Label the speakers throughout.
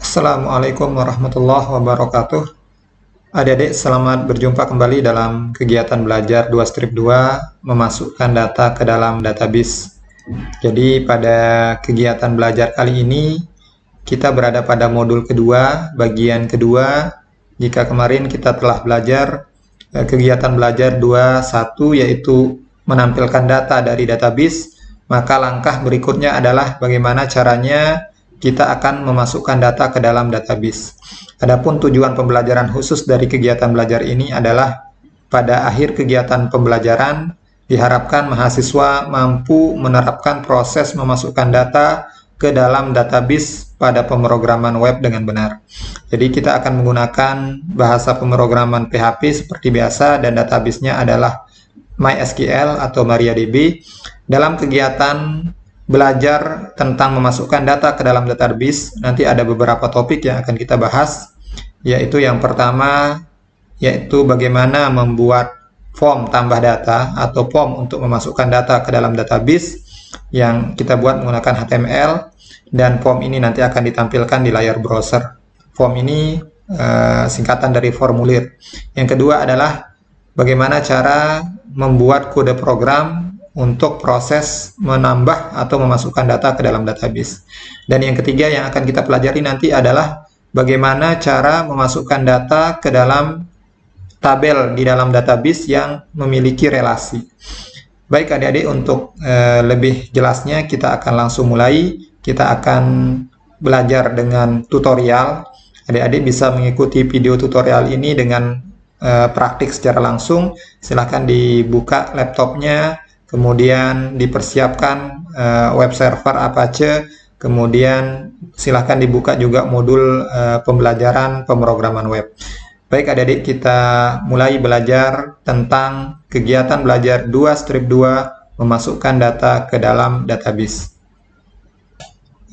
Speaker 1: Assalamualaikum warahmatullahi wabarakatuh. Adik-adik, selamat berjumpa kembali dalam kegiatan belajar 2-2 memasukkan data ke dalam database. Jadi pada kegiatan belajar kali ini kita berada pada modul kedua, bagian kedua. Jika kemarin kita telah belajar kegiatan belajar 2-1 yaitu menampilkan data dari database, maka langkah berikutnya adalah bagaimana caranya kita akan memasukkan data ke dalam database. Adapun tujuan pembelajaran khusus dari kegiatan belajar ini adalah pada akhir kegiatan pembelajaran diharapkan mahasiswa mampu menerapkan proses memasukkan data ke dalam database pada pemrograman web dengan benar. Jadi kita akan menggunakan bahasa pemrograman PHP seperti biasa dan database-nya adalah MySQL atau MariaDB. Dalam kegiatan belajar tentang memasukkan data ke dalam database, nanti ada beberapa topik yang akan kita bahas, yaitu yang pertama, yaitu bagaimana membuat form tambah data atau form untuk memasukkan data ke dalam database yang kita buat menggunakan HTML, dan form ini nanti akan ditampilkan di layar browser. Form ini singkatan dari formulir. Yang kedua adalah bagaimana cara membuat kode program untuk proses menambah atau memasukkan data ke dalam database. Dan yang ketiga yang akan kita pelajari nanti adalah bagaimana cara memasukkan data ke dalam tabel di dalam database yang memiliki relasi. Baik adik-adik, untuk lebih jelasnya kita akan langsung mulai. Kita akan belajar dengan tutorial. Adik-adik bisa mengikuti video tutorial ini dengan praktik secara langsung. Silahkan dibuka laptopnya, kemudian dipersiapkan web server Apache, kemudian silahkan dibuka juga modul pembelajaran pemrograman web. Baik adik-adik, kita mulai belajar tentang kegiatan belajar 2-2 memasukkan data ke dalam database.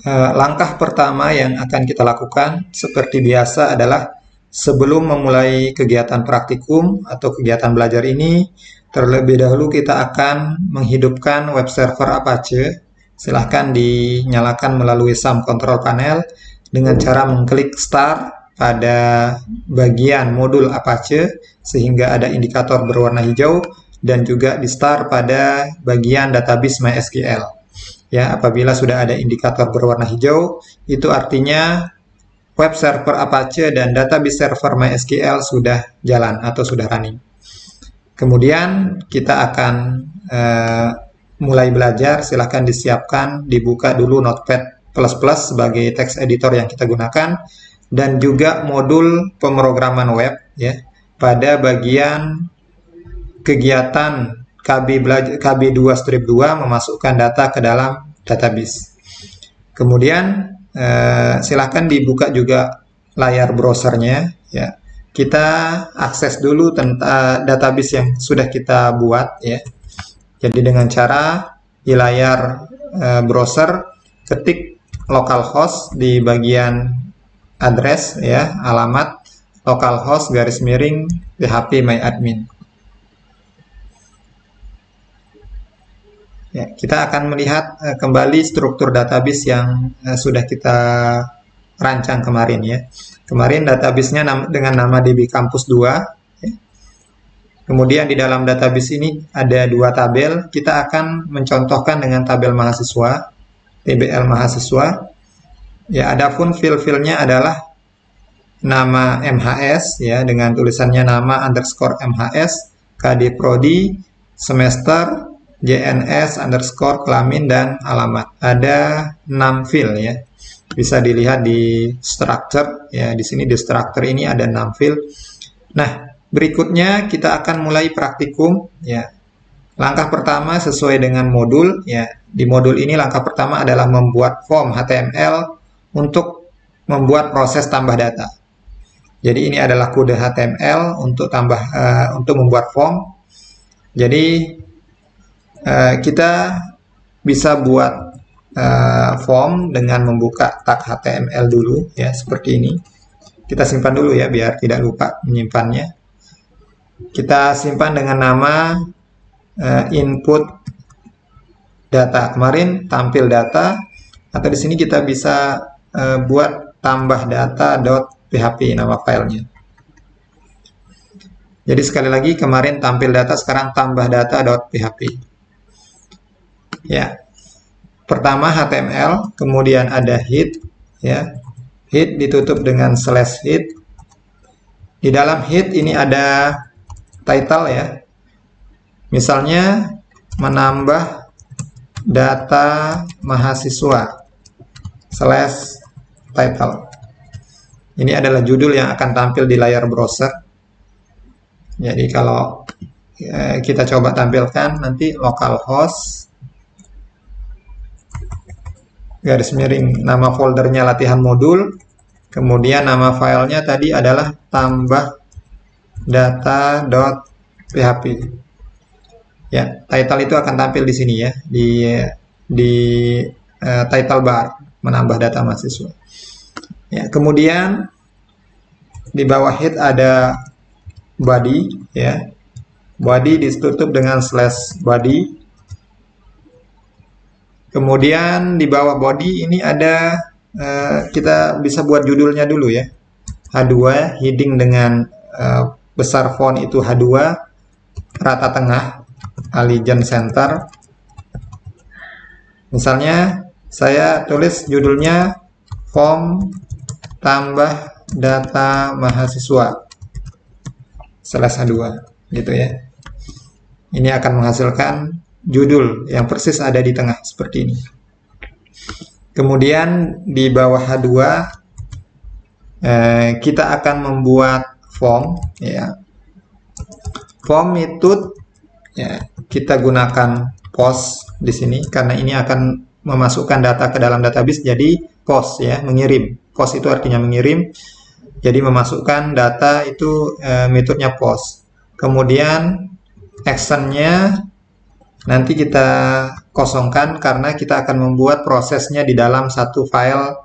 Speaker 1: Langkah pertama yang akan kita lakukan seperti biasa adalah sebelum memulai kegiatan praktikum atau kegiatan belajar ini, terlebih dahulu kita akan menghidupkan web server Apache. Silahkan dinyalakan melalui SAM Control Panel dengan cara mengklik Start pada bagian modul Apache sehingga ada indikator berwarna hijau, dan juga di Start pada bagian database MySQL. Ya, apabila sudah ada indikator berwarna hijau, itu artinya web server Apache dan database server MySQL sudah jalan atau sudah running. Kemudian kita akan mulai belajar. Silahkan disiapkan, dibuka dulu Notepad++ sebagai text editor yang kita gunakan, dan juga modul pemrograman web ya pada bagian kegiatan KB 2-2 memasukkan data ke dalam database. Kemudian silahkan dibuka juga layar browsernya ya. Kita akses dulu tentang database yang sudah kita buat ya. Jadi dengan cara di layar browser ketik localhost di bagian address ya, alamat localhost /phpMyAdmin. Ya, kita akan melihat kembali struktur database yang sudah kita rancang kemarin ya. Kemarin database-nya dengan nama DB Campus 2. Ya. Kemudian di dalam database ini ada dua tabel. Kita akan mencontohkan dengan tabel mahasiswa, TBL mahasiswa. Ya, adapun file-filenya adalah nama MHS ya dengan tulisannya nama _MHS, KD Prodi, semester, JNS _ kelamin dan alamat. Ada 6 file ya. Bisa dilihat di structure ya, di sini di structure ini ada 6 file. Nah, berikutnya kita akan mulai praktikum ya. Langkah pertama sesuai dengan modul ya. Di modul ini langkah pertama adalah membuat form HTML untuk membuat proses tambah data. Jadi ini adalah kode HTML untuk untuk membuat form. Jadi kita bisa buat form dengan membuka tag HTML dulu ya, seperti ini. Kita simpan dulu ya biar tidak lupa menyimpannya. Kita simpan dengan nama input data. Kemarin tampil data, atau di sini kita bisa buat tambah data.php nama filenya. Jadi sekali lagi, kemarin tampil data, sekarang tambah data.php. Ya, pertama HTML, kemudian ada head, ya. Head ditutup dengan /head. Di dalam head ini ada title, ya. Misalnya menambah data mahasiswa /title. Ini adalah judul yang akan tampil di layar browser. Jadi kalau kita coba tampilkan nanti localhost garis miring nama foldernya latihan modul, kemudian nama filenya tadi adalah tambah data.php. Ya, title itu akan tampil di sini ya, di title bar, menambah data mahasiswa. Ya, kemudian di bawah head ada body, ya. Body ditutup dengan /body. Kemudian di bawah body ini ada kita bisa buat judulnya dulu ya. H2, heading dengan besar font itu H2, rata tengah, Allegiant Center. Misalnya saya tulis judulnya form tambah data mahasiswa /H2 gitu ya. Ini akan menghasilkan judul yang persis ada di tengah seperti ini. Kemudian di bawah H2 kita akan membuat form ya. Form itu ya, kita gunakan post di sini karena ini akan memasukkan data ke dalam database, jadi post ya, mengirim. Post itu artinya mengirim. Jadi memasukkan data itu metodenya post. Kemudian actionnya nanti kita kosongkan karena kita akan membuat prosesnya di dalam satu file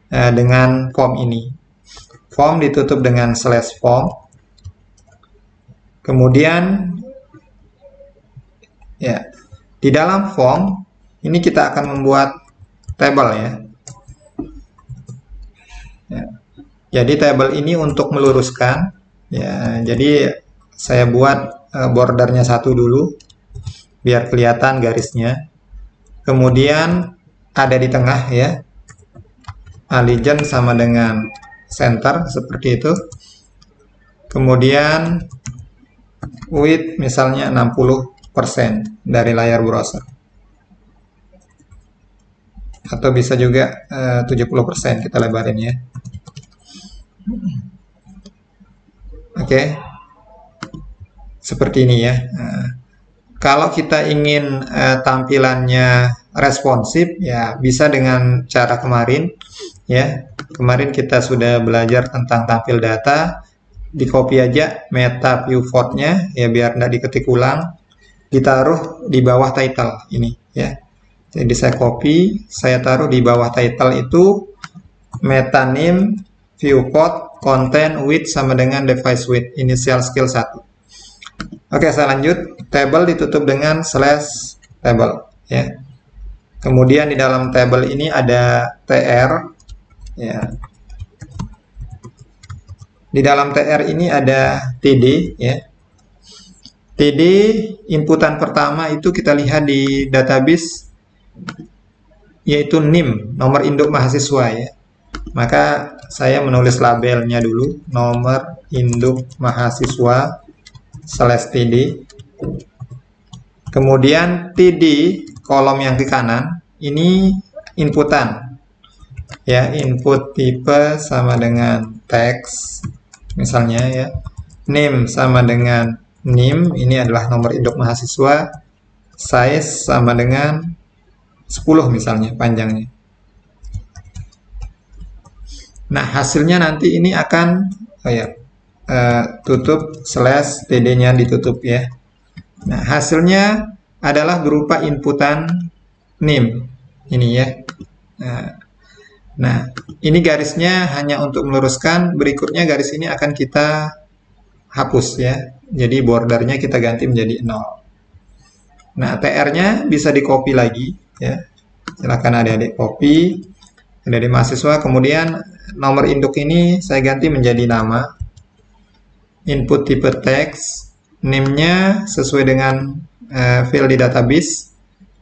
Speaker 1: dengan form ini. Form ditutup dengan /form. Kemudian ya, di dalam form ini kita akan membuat table ya. Ya. Jadi table ini untuk meluruskan ya. Jadi saya buat bordernya 1 dulu biar kelihatan garisnya. Kemudian ada di tengah ya. Allegiant sama dengan center seperti itu. Kemudian width misalnya 60% dari layar browser. Atau bisa juga 70% kita lebarin ya. Oke. Seperti ini ya. Kalau kita ingin tampilannya responsif ya bisa dengan cara kemarin ya. Kemarin kita sudah belajar tentang tampil data, di copy aja meta pivotnya ya biar tidak diketik ulang, ditaruh di bawah title ini ya. Jadi saya copy, saya taruh di bawah title itu meta name viewport content width sama dengan device width initial skill 1. Oke, saya lanjut. Table ditutup dengan /table ya. Kemudian di dalam table ini ada tr ya. Di dalam tr ini ada td ya. Td inputan pertama itu kita lihat di database yaitu NIM, nomor induk mahasiswa ya. Maka saya menulis labelnya dulu, nomor induk mahasiswa /td. Kemudian td kolom yang di kanan ini inputan ya, input tipe sama dengan teks misalnya ya, name sama dengan nim, ini adalah nomor induk mahasiswa, size sama dengan 10 misalnya panjangnya. Nah hasilnya nanti ini akan tutup /td-nya ditutup ya. Nah hasilnya adalah berupa inputan name ini ya. Nah ini garisnya hanya untuk meluruskan, berikutnya garis ini akan kita hapus ya. Jadi bordernya kita ganti menjadi 0. Nah tr-nya bisa di copy lagi ya. Silakan adik-adik copy, adik-adik mahasiswa, kemudian nomor induk ini saya ganti menjadi nama. Input tipe teks, name-nya sesuai dengan field di database,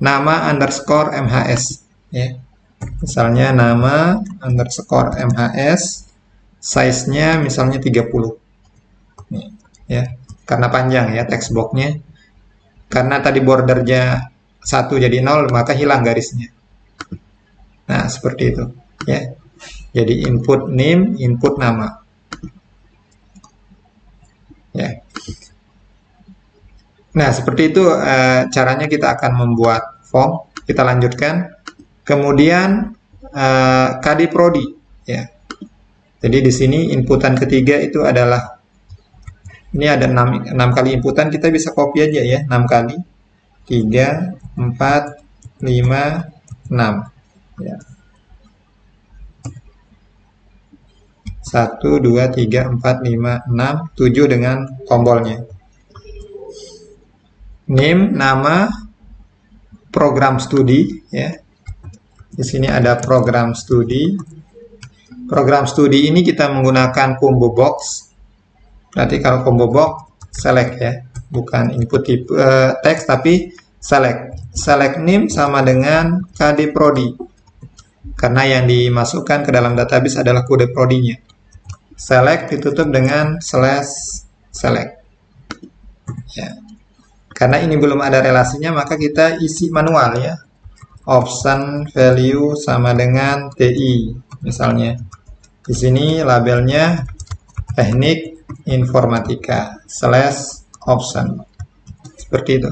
Speaker 1: nama underscore MHS. Ya. Misalnya nama underscore MHS, size-nya misalnya 30. Nih, ya, karena panjang ya text box-nya. Karena tadi bordernya 1 jadi 0, maka hilang garisnya. Nah, seperti itu. Ya. Jadi input name, input nama. Ya. Nah, seperti itu caranya kita akan membuat form. Kita lanjutkan. Kemudian KD Prodi. Ya. Jadi di sini inputan ketiga itu adalah, ini ada 6 kali inputan, kita bisa copy aja ya, 6 kali. 3, 4, 5, 6. Ya. 1, 2, 3, 4, 5, 6, 7 dengan tombolnya. Name, nama, program studi. Ya. Di sini ada program studi. Program studi ini kita menggunakan combo box. Berarti kalau combo box select ya, bukan input tipe teks tapi select. Select name sama dengan KD Prodi. Karena yang dimasukkan ke dalam database adalah kode prodinya. Select ditutup dengan /select. Ya. Karena ini belum ada relasinya, maka kita isi manual ya. Option value sama dengan TI misalnya. Di sini labelnya teknik informatika /option. Seperti itu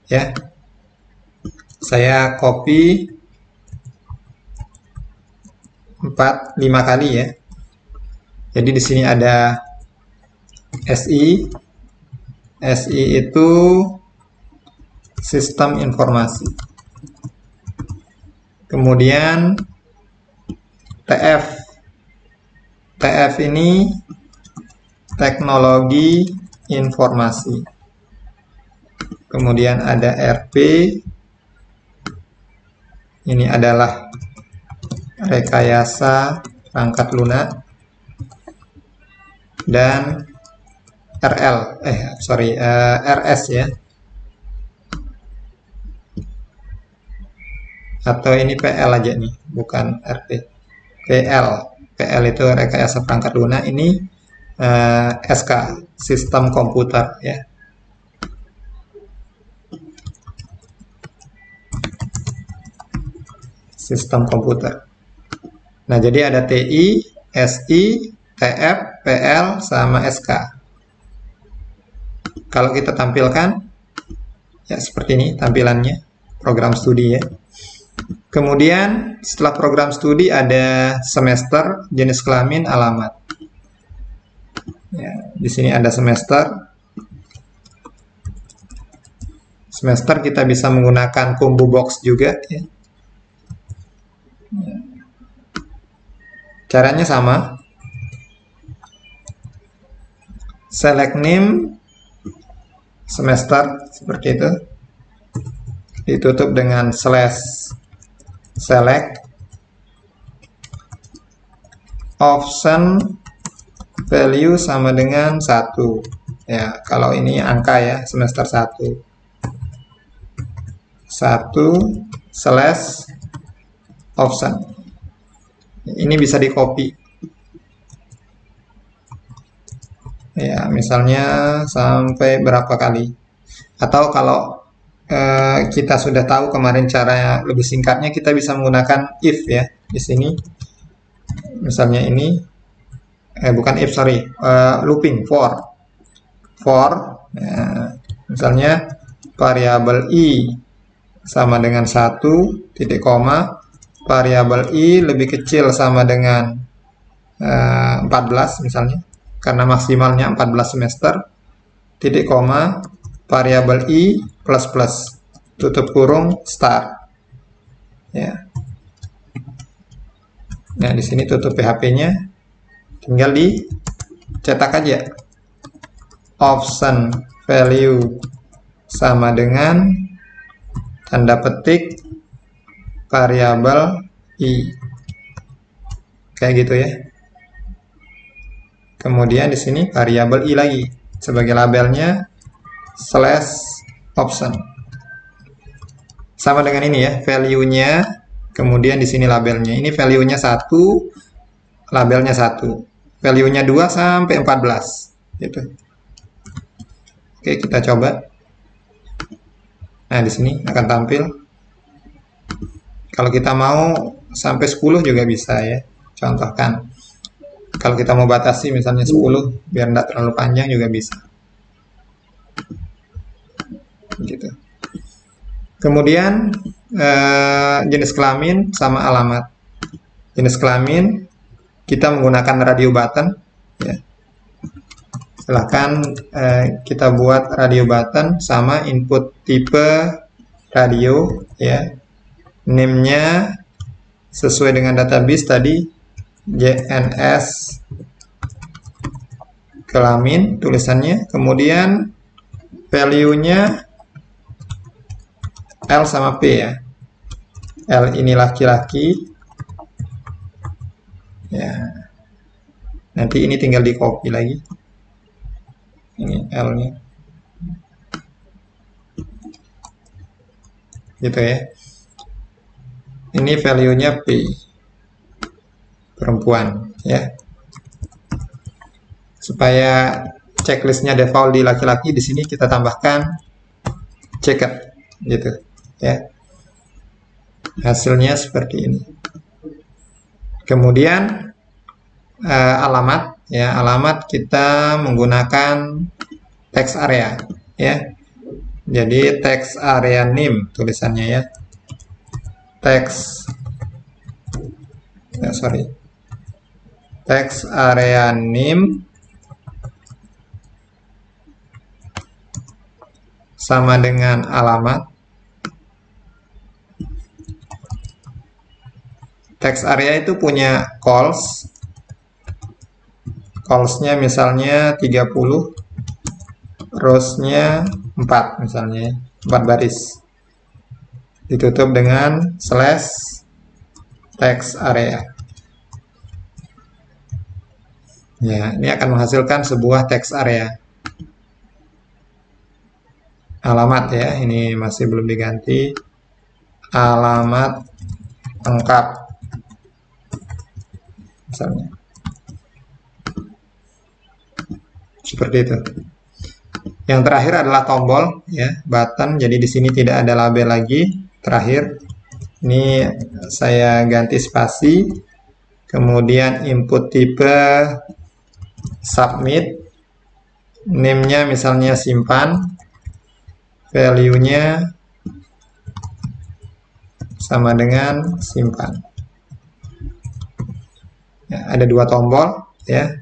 Speaker 1: ya. Saya copy 5 kali ya. Jadi di sini ada SI. SI itu sistem informasi. Kemudian TF. TF ini teknologi informasi. Kemudian ada RP. Ini adalah rekayasa perangkat lunak. Dan RS ya. Atau ini PL aja nih, bukan RP. PL itu rekayasa perangkat lunak, ini SK, sistem komputer ya. Sistem komputer. Nah, jadi ada TI, SI, TF, PL, sama SK. Kalau kita tampilkan, ya seperti ini tampilannya, program studi ya. Kemudian setelah program studi ada semester, jenis kelamin, alamat. Ya, di sini ada semester. Semester kita bisa menggunakan combo box juga ya. Caranya sama. Select name semester seperti itu, ditutup dengan /select. Option value sama dengan 1 ya, kalau ini angka ya, semester 1 /option. Ini bisa di copy ya, misalnya sampai berapa kali. Atau kalau kita sudah tahu kemarin cara lebih singkatnya, kita bisa menggunakan if ya. Di sini misalnya ini bukan if, sorry, looping for ya, misalnya variabel i sama dengan 1 titik koma, variabel i lebih kecil sama dengan 14 misalnya, karena maksimalnya 14 semester, titik koma, variabel i plus plus, tutup kurung, start. Ya. Nah, di sini tutup PHP-nya, tinggal dicetak aja. Option value sama dengan tanda petik variabel i. Kayak gitu ya. Kemudian di sini variabel i lagi sebagai labelnya /option. Sama dengan ini ya, value-nya, kemudian di sini labelnya. Ini value-nya 1, labelnya 1. Value-nya 2 sampai 14 gitu. Oke, kita coba. Nah, di sini akan tampil. Kalau kita mau sampai 10 juga bisa ya. Contohkan. Kalau kita mau batasi misalnya 10 biar tidak terlalu panjang juga bisa. Gitu. Kemudian jenis kelamin sama alamat. Jenis kelamin kita menggunakan radio button ya. Silahkan kita buat radio button sama input tipe radio ya. Name-nya sesuai dengan database tadi, JNS kelamin tulisannya, kemudian value-nya L sama P ya. L ini laki-laki ya. Nanti ini tinggal di copy lagi. Ini L-nya. Gitu ya. Ini value-nya P. Perempuan ya. Supaya checklistnya default di laki-laki, di sini kita tambahkan checked gitu ya. Hasilnya seperti ini. Kemudian alamat ya, alamat kita menggunakan text area ya. Jadi text area name tulisannya ya. Text area name sama dengan alamat. Text area itu punya calls. Calls-nya misalnya 30, rows-nya 4 misalnya, 4 baris. Ditutup dengan /text area. Ya, ini akan menghasilkan sebuah text area. Alamat ya, ini masih belum diganti. Alamat lengkap. Misalnya. Seperti itu. Yang terakhir adalah tombol ya, button. Jadi di sini tidak ada label lagi. Terakhir, ini saya ganti spasi, kemudian input tipe submit, name-nya misalnya simpan, value-nya sama dengan simpan. Ya, ada dua tombol ya,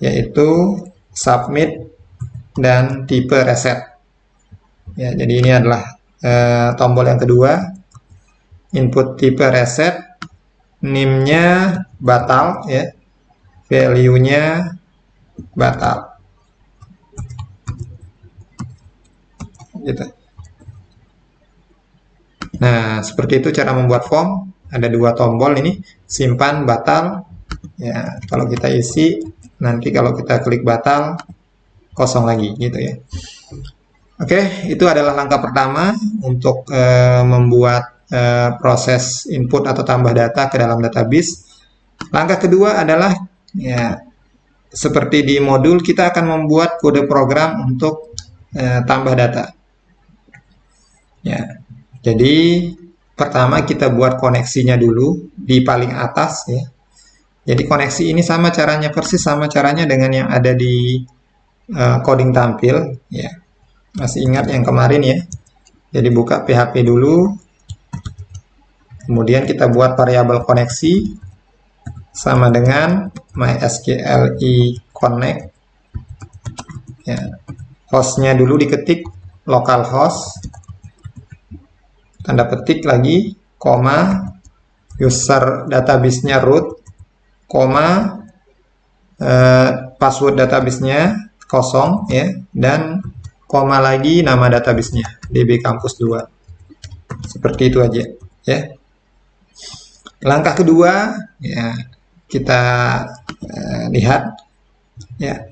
Speaker 1: yaitu submit dan tipe reset. Ya, jadi ini adalah tombol yang kedua, input tipe reset, name-nya batal ya, value-nya batal. Gitu. Nah, seperti itu cara membuat form. Ada dua tombol ini, simpan, batal. Ya, kalau kita isi, nanti kalau kita klik batal, kosong lagi gitu ya. Oke, itu adalah langkah pertama untuk membuat proses input atau tambah data ke dalam database. Langkah kedua adalah ya seperti di modul, kita akan membuat kode program untuk tambah data. Ya, jadi pertama kita buat koneksinya dulu di paling atas ya. Jadi koneksi ini sama caranya, persis sama caranya dengan yang ada di coding tampil ya. Masih ingat yang kemarin ya. Jadi buka PHP dulu. Kemudian kita buat variabel koneksi sama dengan MySQL connect. Ya. Hostnya dulu diketik localhost. Tanda petik lagi, koma, user database-nya root, koma, password database-nya kosong ya, dan koma lagi nama database-nya, DB Campus 2. Seperti itu aja ya. Langkah kedua ya, kita lihat ya.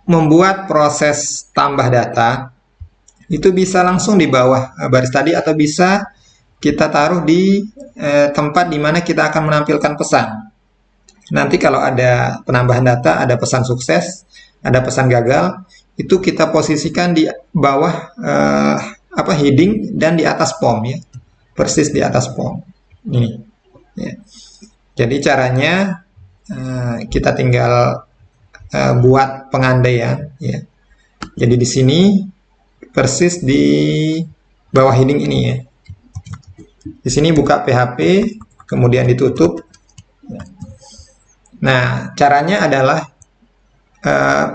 Speaker 1: Membuat proses tambah data itu bisa langsung di bawah baris tadi atau bisa kita taruh di tempat di mana kita akan menampilkan pesan. Nanti kalau ada penambahan data, ada pesan sukses, ada pesan gagal, itu kita posisikan di bawah heading dan di atas form ya. Persis di atas form. Ini ya. Jadi caranya kita tinggal buat pengandaian ya. Jadi di sini persis di bawah heading ini ya. Di sini buka PHP, kemudian ditutup. Nah, caranya adalah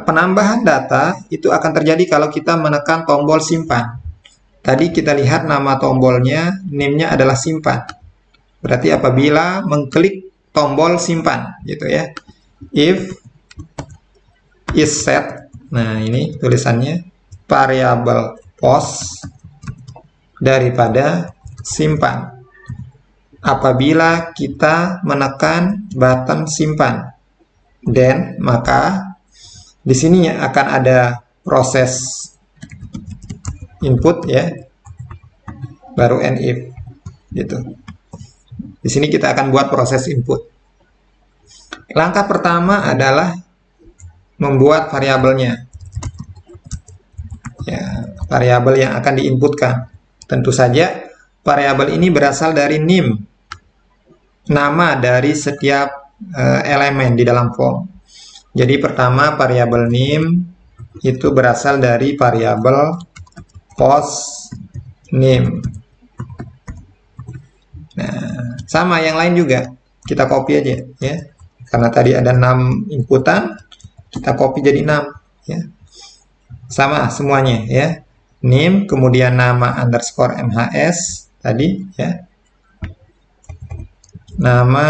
Speaker 1: penambahan data itu akan terjadi kalau kita menekan tombol simpan. Tadi kita lihat nama tombolnya, name-nya adalah simpan. Berarti apabila mengklik tombol simpan, gitu ya. If is set, nah ini tulisannya variable post daripada simpan. Apabila kita menekan button simpan, then maka di sini akan ada proses input ya, baru end if gitu. Di sini kita akan buat proses input. Langkah pertama adalah membuat variabelnya. Ya, variabel yang akan diinputkan. Tentu saja variabel ini berasal dari name, nama dari setiap elemen di dalam form. Jadi pertama variabel name itu berasal dari variabel post name. Nah, sama yang lain juga kita copy aja ya. Karena tadi ada 6 inputan, kita copy jadi 6 ya. Sama semuanya ya. Name kemudian nama underscore MHS tadi ya. Nama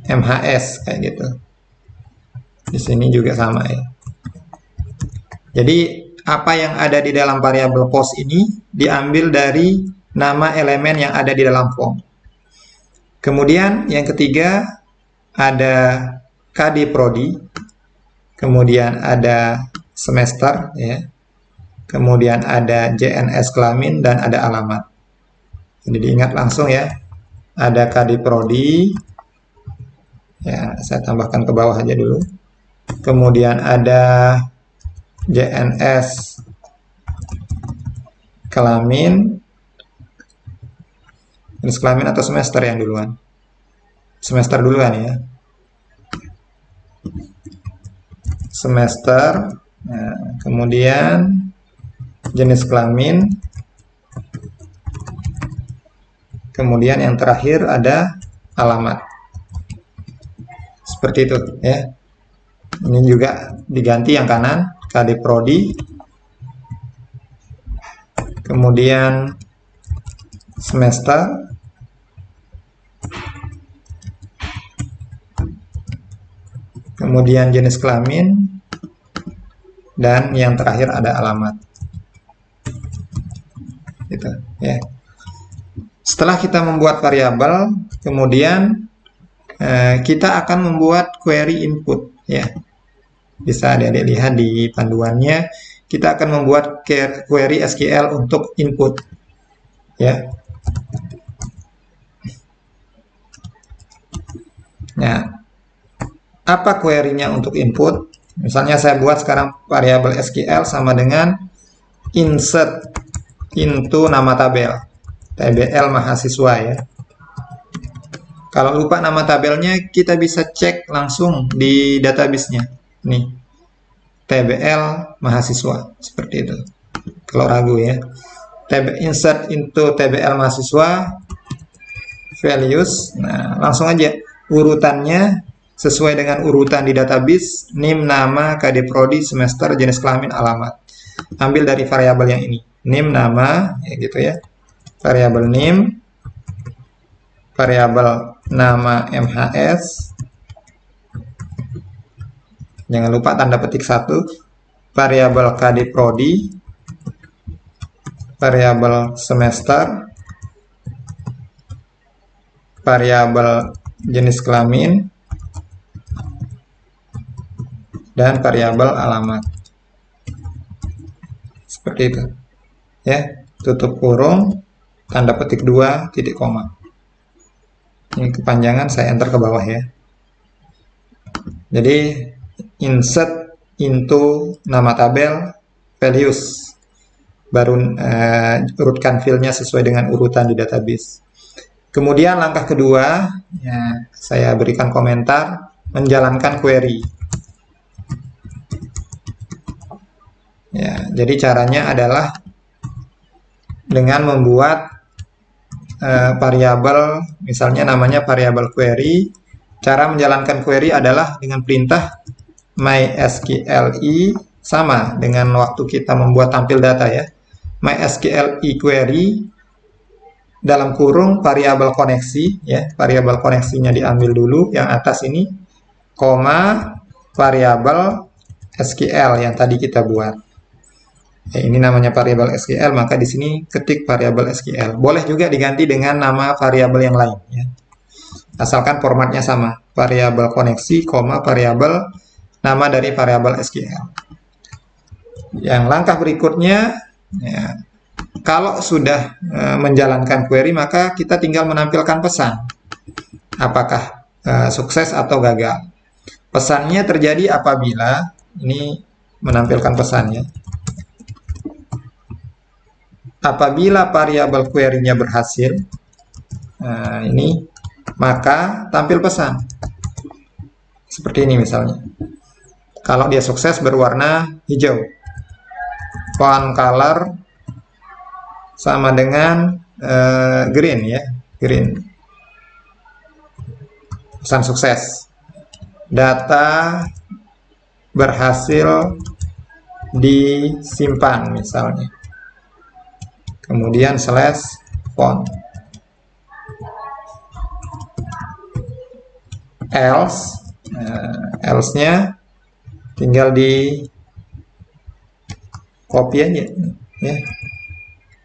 Speaker 1: MHS kayak gitu. Di sini juga sama ya. Jadi apa yang ada di dalam variabel post ini diambil dari nama elemen yang ada di dalam form. Kemudian yang ketiga ada KD Prodi, kemudian ada semester ya. Kemudian ada JNS kelamin dan ada alamat. Jadi diingat langsung ya. Ada KD Prodi. Ya, saya tambahkan ke bawah aja dulu. Kemudian ada JNS kelamin. Jenis kelamin atau semester yang duluan? Semester duluan ya. Semester. Nah, kemudian jenis kelamin. Kemudian yang terakhir ada alamat. Seperti itu ya. Ini juga diganti yang kanan, KD Prodi. Kemudian semester. Kemudian jenis kelamin. Dan yang terakhir ada alamat. Gitu ya. Setelah kita membuat variabel, kemudian kita akan membuat query input ya. Bisa adik-adik lihat di panduannya, kita akan membuat query SQL untuk input ya. Nah, apa query-nya untuk input? Misalnya saya buat sekarang variabel SQL sama dengan insert into nama tabel, TBL mahasiswa ya. Kalau lupa nama tabelnya, kita bisa cek langsung di database-nya. Nih, TBL mahasiswa, seperti itu. Kalau ragu ya. Insert into TBL mahasiswa, values. Nah, langsung aja urutannya sesuai dengan urutan di database, name, nama, KD Prodi, semester, jenis kelamin, alamat. Ambil dari variabel yang ini. Name, nama, ya gitu ya. Variabel name, variabel nama MHS. Jangan lupa tanda petik 1. Variabel KD Prodi, variabel semester, variabel jenis kelamin, dan variabel alamat. Seperti itu. Ya, tutup kurung, tanda petik 2, titik koma. Ini kepanjangan, saya enter ke bawah ya. Jadi insert into nama tabel values, baru urutkan filenya sesuai dengan urutan di database. Kemudian langkah kedua, ya, saya berikan komentar, menjalankan query. Ya, jadi caranya adalah dengan membuat variabel, misalnya namanya variabel query. Cara menjalankan query adalah dengan perintah mysqli, sama dengan waktu kita membuat tampil data ya. mysqli query dalam kurung variabel koneksi ya, variabel koneksinya diambil dulu yang atas ini, koma variabel SQL yang tadi kita buat. Ya, ini namanya variabel SQL, maka di sini ketik variabel SQL. Boleh juga diganti dengan nama variabel yang lain ya. Asalkan formatnya sama, variabel koneksi, koma variabel nama dari variabel SQL. Yang langkah berikutnya, ya, kalau sudah menjalankan query, maka kita tinggal menampilkan pesan. Apakah sukses atau gagal. Pesannya terjadi apabila, ini menampilkan pesannya. Apabila variabel query-nya berhasil, ini, maka tampil pesan. Seperti ini misalnya. Kalau dia sukses berwarna hijau. Font color sama dengan green ya, green. Pesan sukses. Data berhasil disimpan misalnya. Kemudian slash font. Else-nya tinggal di copy aja ya.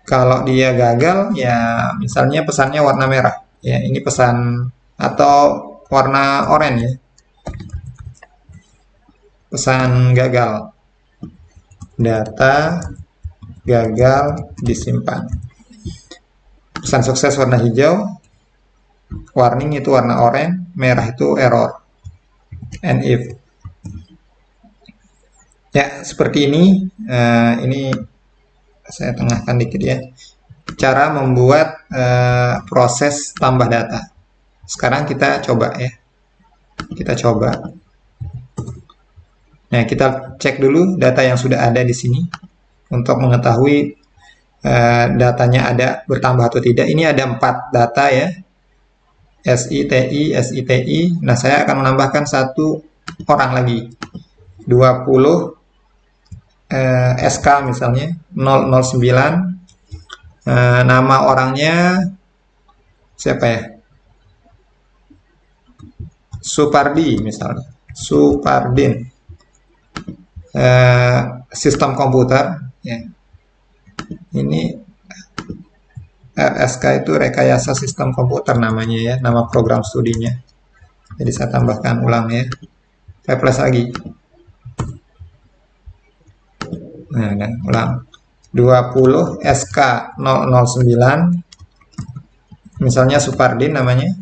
Speaker 1: Kalau dia gagal ya, misalnya pesannya warna merah ya, ini pesan, atau warna oranye ya, pesan gagal, data gagal disimpan. Pesan sukses warna hijau, warning itu warna oranye, merah itu error. And if. Ya, seperti ini. Ini saya tengahkan dikit ya. Cara membuat proses tambah data. Sekarang kita coba ya. Kita coba. Nah, kita cek dulu data yang sudah ada di sini untuk mengetahui datanya ada bertambah atau tidak. Ini ada 4 data ya. SITI. Nah, saya akan menambahkan 1 orang lagi. 20 SK misalnya 009. Nama orangnya siapa ya? Supardi misalnya. Supardin. Sistem komputer ya. Ini RSK itu rekayasa sistem komputer namanya ya, nama program studinya. Jadi saya tambahkan ulang ya. Saya plus lagi. Nah, dan ulang. 20 SK 009. Misalnya Supardin namanya.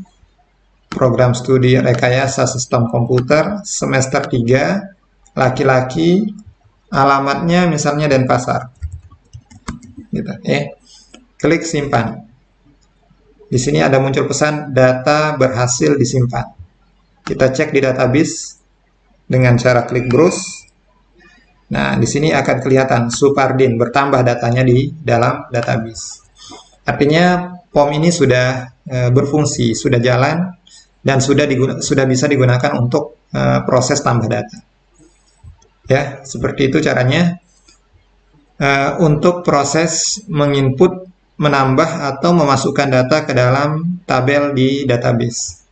Speaker 1: Program studi rekayasa sistem komputer semester 3. Laki-laki, alamatnya misalnya Denpasar. Gitu, klik simpan. Di sini ada muncul pesan data berhasil disimpan. Kita cek di database dengan cara klik browse. Nah, di sini akan kelihatan Supardin, bertambah datanya di dalam database. Artinya form ini sudah berfungsi, sudah jalan, dan sudah bisa digunakan untuk proses tambah data. Ya, seperti itu caranya untuk proses menginput, menambah atau memasukkan data ke dalam tabel di database.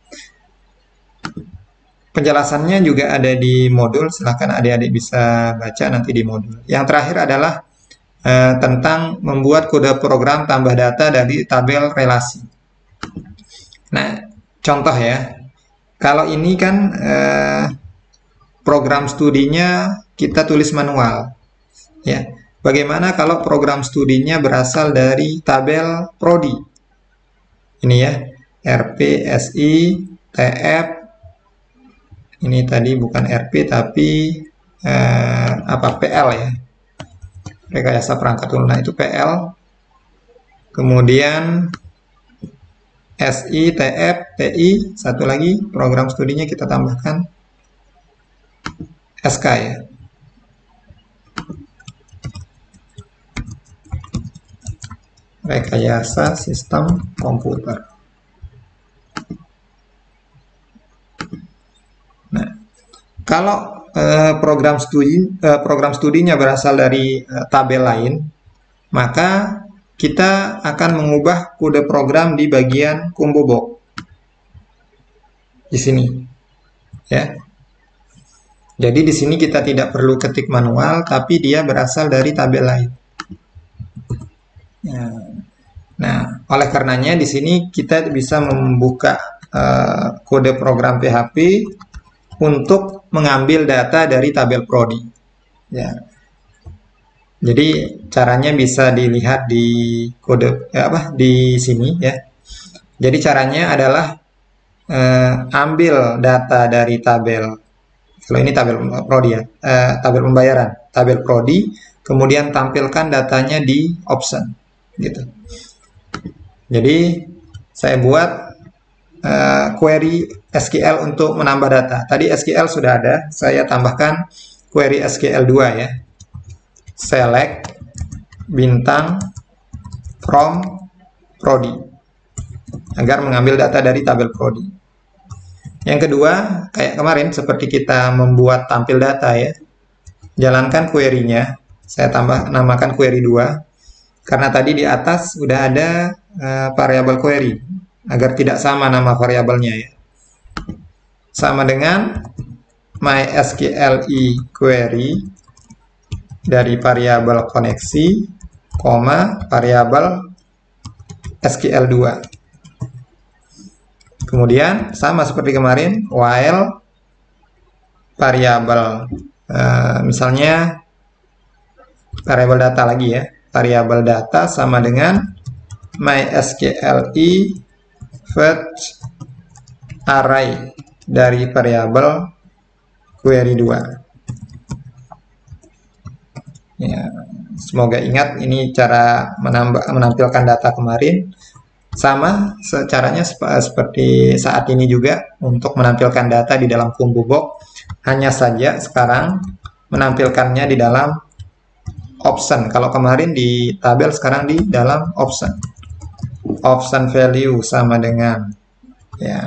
Speaker 1: Penjelasannya juga ada di modul, silahkan adik-adik bisa baca nanti di modul. Yang terakhir adalah tentang membuat kode program tambah data dari tabel relasi. Nah, contoh ya, kalau ini kan program studinya kita tulis manual. Ya, bagaimana kalau program studinya berasal dari tabel prodi? Ini ya, RP, SI, TF. Ini tadi bukan RP tapi PL ya. Rekayasa perangkat lunak itu PL. Kemudian SI, TF, TI, satu lagi program studinya kita tambahkan SK ya. Rekayasa sistem komputer. Nah, kalau program studinya berasal dari tabel lain, maka kita akan mengubah kode program di bagian combo box di sini, ya. Jadi di sini kita tidak perlu ketik manual, tapi dia berasal dari tabel lain. Nah, oleh karenanya di sini kita bisa membuka kode program PHP untuk mengambil data dari tabel prodi. Ya. Jadi caranya bisa dilihat di kode di sini ya. Jadi caranya adalah ambil data dari tabel. Kalau ini tabel prodi ya, tabel pembayaran, tabel prodi, kemudian tampilkan datanya di option, gitu. Jadi saya buat query SQL untuk menambah data. Tadi SQL sudah ada, saya tambahkan query SQL 2 ya. Select bintang from prodi agar mengambil data dari tabel prodi. Yang kedua, kayak kemarin seperti kita membuat tampil data ya. Jalankan query-nya. Saya namakan query 2 karena tadi di atas sudah ada variabel query agar tidak sama nama variabelnya ya. Sama dengan mysqli query dari variabel koneksi, variabel SQL2. Kemudian sama seperti kemarin, while variabel misalnya variabel data lagi ya, variabel data sama dengan mysqli fetch array dari variabel query 2. Ya, semoga ingat ini cara menampilkan data kemarin. Sama caranya seperti saat ini juga untuk menampilkan data di dalam combo box. Hanya saja sekarang menampilkannya di dalam option. Kalau kemarin di tabel, sekarang di dalam option. Option value sama dengan ya.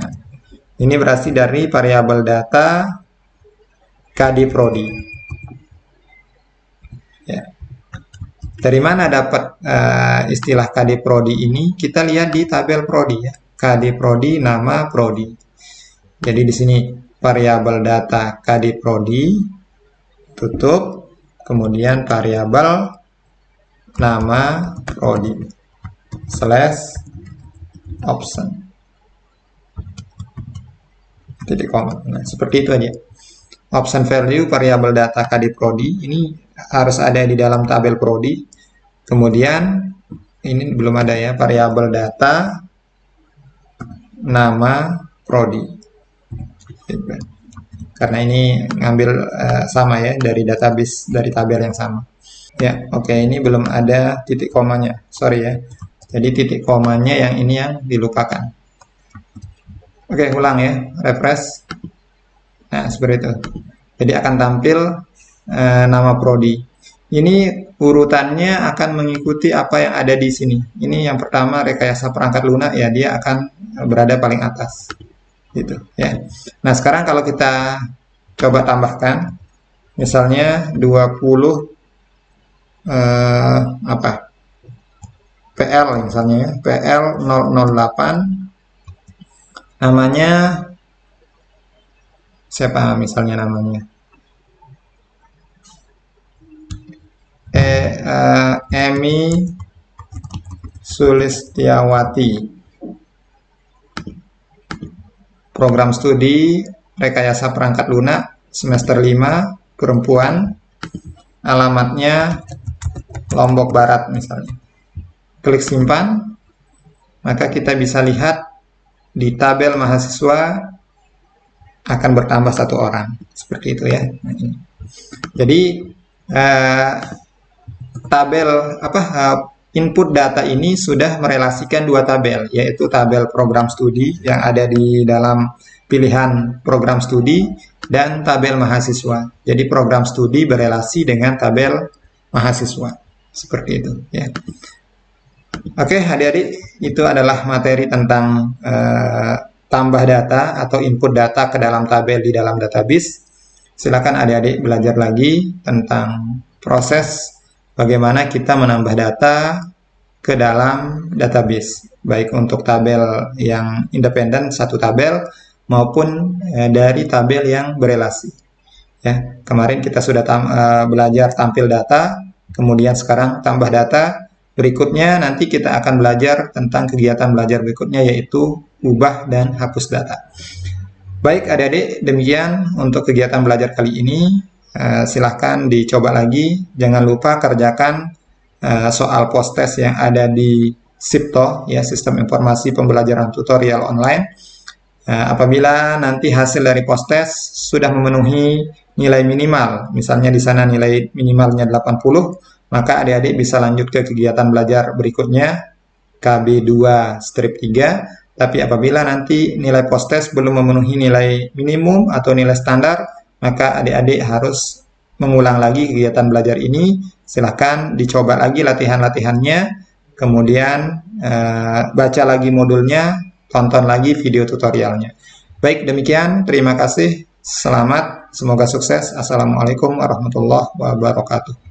Speaker 1: Ini berasal dari variabel data KD prodi. Ya. Dari mana dapat istilah KD prodi ini? Kita lihat di tabel prodi ya. KD prodi, nama prodi. Jadi di sini variabel data KD prodi, tutup, kemudian variabel nama prodi slash option. Titik koma. Nah, seperti itu aja. Option value variabel data KD prodi ini harus ada di dalam tabel prodi. Kemudian ini belum ada ya, variabel data nama prodi. Karena ini ngambil sama ya dari database, dari tabel yang sama. Ya, oke, ini belum ada titik komanya. Sorry ya. Jadi titik komanya yang ini yang dilupakan. Oke, ulang ya, refresh. Nah, seperti itu. Jadi akan tampil nama prodi. Ini urutannya akan mengikuti apa yang ada di sini. Ini yang pertama rekayasa perangkat lunak ya, dia akan berada paling atas. Gitu ya. Nah, sekarang kalau kita coba tambahkan misalnya 20 PL misalnya ya, PL 008 namanya siapa misalnya namanya? Emi Sulistiawati. Program studi rekayasa perangkat lunak semester 5, perempuan, alamatnya Lombok Barat misalnya. Klik simpan, maka kita bisa lihat di tabel mahasiswa akan bertambah 1 orang, seperti itu ya. Jadi tabel input data ini sudah merelasikan 2 tabel, yaitu tabel program studi yang ada di dalam pilihan program studi dan tabel mahasiswa. Jadi program studi berelasi dengan tabel mahasiswa, seperti itu ya. Oke, adik-adik, itu adalah materi tentang tambah data atau input data ke dalam tabel di dalam database. Silakan adik-adik belajar lagi tentang proses bagaimana kita menambah data ke dalam database, baik untuk tabel yang independen satu tabel maupun dari tabel yang berelasi. Ya, kemarin kita sudah belajar tampil data, kemudian sekarang tambah data. Berikutnya nanti kita akan belajar tentang kegiatan belajar berikutnya, yaitu ubah dan hapus data. Baik adik-adik, demikian untuk kegiatan belajar kali ini. Silahkan dicoba lagi. Jangan lupa kerjakan soal post-test yang ada di SIPTO, ya, Sistem Informasi Pembelajaran Tutorial Online. Apabila nanti hasil dari post-test sudah memenuhi nilai minimal, misalnya di sana nilai minimalnya 80, maka adik-adik bisa lanjut ke kegiatan belajar berikutnya, KB2 strip 3. Tapi apabila nanti nilai post-test belum memenuhi nilai minimum atau nilai standar, maka adik-adik harus mengulang lagi kegiatan belajar ini. Silahkan dicoba lagi latihan-latihannya, kemudian baca lagi modulnya, tonton lagi video tutorialnya. Baik, demikian. Terima kasih. Selamat. Semoga sukses. Assalamualaikum warahmatullahi wabarakatuh.